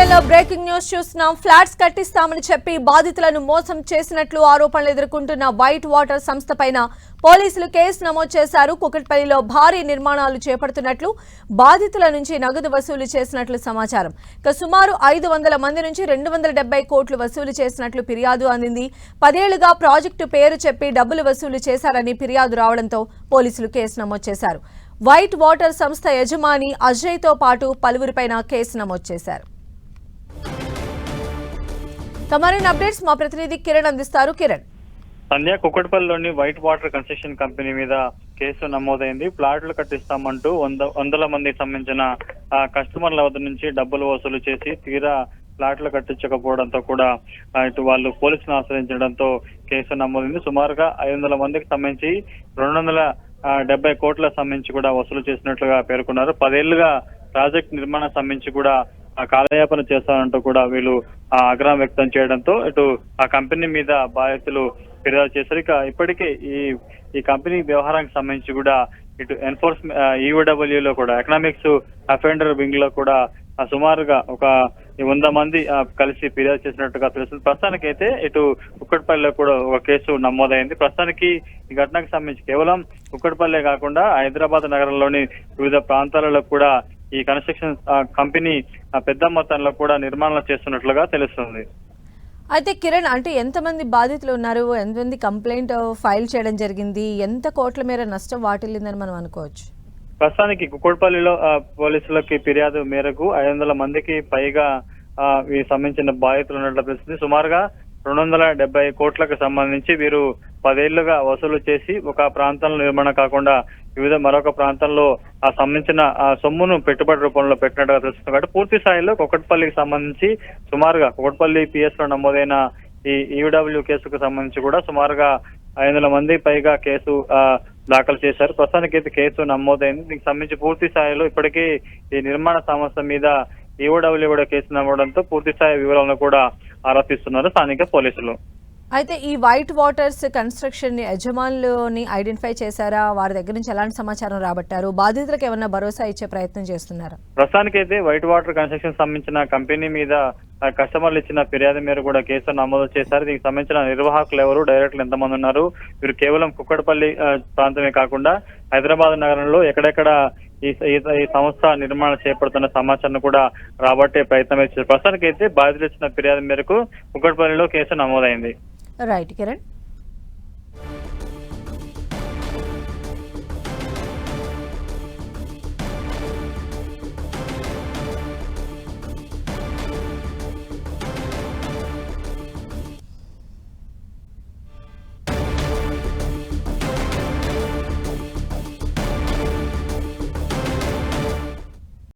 బులెటిన్లో breaking news చూస్తున్నాం. Flats కట్టిస్తామని చెప్పి బాధితులను మోసం చేసినట్లు ఆరోపణలు ఎదుర్కొంటున్న వైట్ వాటర్ సంస్థ పైన పోలీసులు కేసు నమోదు చేశారు. కుకట్పల్లిలో భారీ నిర్మాణాలు చేపడుతున్నట్లు, బాధితుల నుంచి నగదు వసూలు చేసినట్లు సమాచారం. సుమారు 500 మంది నుంచి 270 కోట్లు వసూలు చేసినట్లు ఫిర్యాదు అందింది. 10 ఏళ్లుగా ప్రాజెక్టు పేరు చెప్పి డబ్బులు వసూలు చేశారని ఫిర్యాదు రావడంతో పోలీసులు కేసు నమోదు చేశారు. వైట్ వాటర్ సంస్థ యజమాని అజయ్ తో పాటు పలువురిపైన కేసు నమోదు చేశారు. మరిన్ని అప్డేట్స్ మా ప్రతినిధి కిరణ్ అందిస్తారు. కిరణ్. సంధ్య, కుకట్పల్లిలోని వైట్ వాటర్ కన్స్ట్రక్షన్ కంపెనీ మీద కేసు నమోదైంది. ప్లాట్లు కట్టిస్తామంటూ వందల మందికి సంబంధించిన కస్టమర్ల వద్ద నుంచి డబ్బులు వసూలు చేసి తీరా ప్లాట్లు కట్టించకపోవడంతో కూడా ఇటు వాళ్ళు పోలీసులను ఆశ్రయించడంతో కేసు నమోదైంది. సుమారుగా 500 మందికి సంబంధించి 270 కోట్ల సంబంధించి కూడా వసూలు చేసినట్లుగా పేర్కొన్నారు. 10 ఏళ్లుగా ప్రాజెక్ట్ నిర్మాణం సంబంధించి కూడా కాలయాపన చేస్తానంటూ కూడా వీళ్ళు ఆగ్రహం వ్యక్తం చేయడంతో ఇటు ఆ కంపెనీ మీద బాధితులు ఫిర్యాదు చేశారు. ఇక ఇప్పటికే ఈ కంపెనీ వ్యవహారానికి సంబంధించి కూడా ఇటు ఎన్ఫోర్స్మెంట్ ఈఓడబ్ల్యూలో కూడా ఎకనామిక్స్ అఫెండర్ వింగ్ లో కూడా సుమారుగా ఒక 100 మంది కలిసి ఫిర్యాదు చేసినట్టుగా తెలుస్తుంది. ప్రస్తుతానికైతే ఇటు కుక్కట్పల్లిలో కూడా ఒక కేసు నమోదైంది. ప్రస్తుతానికి ఈ ఘటనకు సంబంధించి కేవలం కుక్కట్పల్లే కాకుండా హైదరాబాద్ నగరంలోని వివిధ ప్రాంతాలలో కూడా ఈ కన్స్ట్రక్షన్ కంపెనీ పెద్ద మొత్తంలో కూడా నిర్మాణాలు చేస్తున్నట్లుగా తెలుస్తుంది. అయితే కిరణ్, అంటే ఎంతమంది బాధితులు ఉన్నారు, ఎంతమంది కంప్లైంట్ ఫైల్ చేయడం జరిగింది, ఎంత కోట్ల మేర నష్టం వాటిల్లిందని మనం అనుకోవచ్చు? ప్రస్తుతానికి కుక్కట్పల్లిలో పోలీసులకి ఫిర్యాదు మేరకు 500 మందికి పైగా ఈ సంబంధించిన బాధితులు ఉన్నట్లు తెలుస్తుంది. సుమారుగా 270 కోట్లకు సంబంధించి వీరు 10 ఏళ్లుగా వసూలు చేసి ఒక ప్రాంతంలో నిర్మాణం కాకుండా మరొక ప్రాంతంలో సంబంధించిన సొమ్మును పెట్టుబడి రూపంలో పెట్టినట్టుగా తెలుస్తుంది. కాబట్టి పూర్తి స్థాయిలో కుకట్పల్లికి సంబంధించి సుమారుగా కుకట్పల్లి పిఎస్ లో నమోదైన ఈ ఈడబ్ల్యూ కేసుకు సంబంధించి కూడా సుమారుగా 500 మంది పైగా కేసు దాఖలు చేశారు. ప్రస్తుతానికి అయితే కేసు నమోదైంది. దీనికి సంబంధించి పూర్తి స్థాయిలో ఇప్పటికీ ఈ నిర్మాణ సంస్థ మీద ఈఓడబ్ల్యూ కూడా కేసు నమోడంతో పూర్తి స్థాయి వివరాలను కూడా ఆరోపిస్తున్నారు స్థానిక పోలీసులు. అయితే ఈ వైట్ వాటర్స్ కన్స్ట్రక్షన్ యజమానులని ఐడెంటిఫై చేశారా? వారి దగ్గర నుంచి ఎలాంటి సమాచారం రాబట్టారు? బాధితులకు ఏమన్నా భరోసా ఇచ్చే ప్రయత్నం చేస్తున్నారా? ప్రస్తుతానికైతే వైట్ వాటర్ కన్స్ట్రక్షన్ సంబంధించిన కంపెనీ మీద కస్టమర్లు ఇచ్చిన ఫిర్యాదు మేరకు కూడా కేసు నమోదు చేశారు. దీనికి సంబంధించిన నిర్వాహకులు ఎవరు, డైరెక్టర్లు ఎంతమంది ఉన్నారు, వీరు కేవలం కుక్కట్పల్లి ప్రాంతమే కాకుండా హైదరాబాద్ నగరంలో ఎక్కడెక్కడ ఈ సంస్థ నిర్మాణం చేపడుతున్న సమాచారం కూడా రాబట్టే ప్రయత్నం చేశారు. ప్రస్తుతానికైతే బాధితులు ఇచ్చిన ఫిర్యాదు మేరకు కుక్కట్పల్లిలో కేసు నమోదైంది. రైట్ కిరణ్.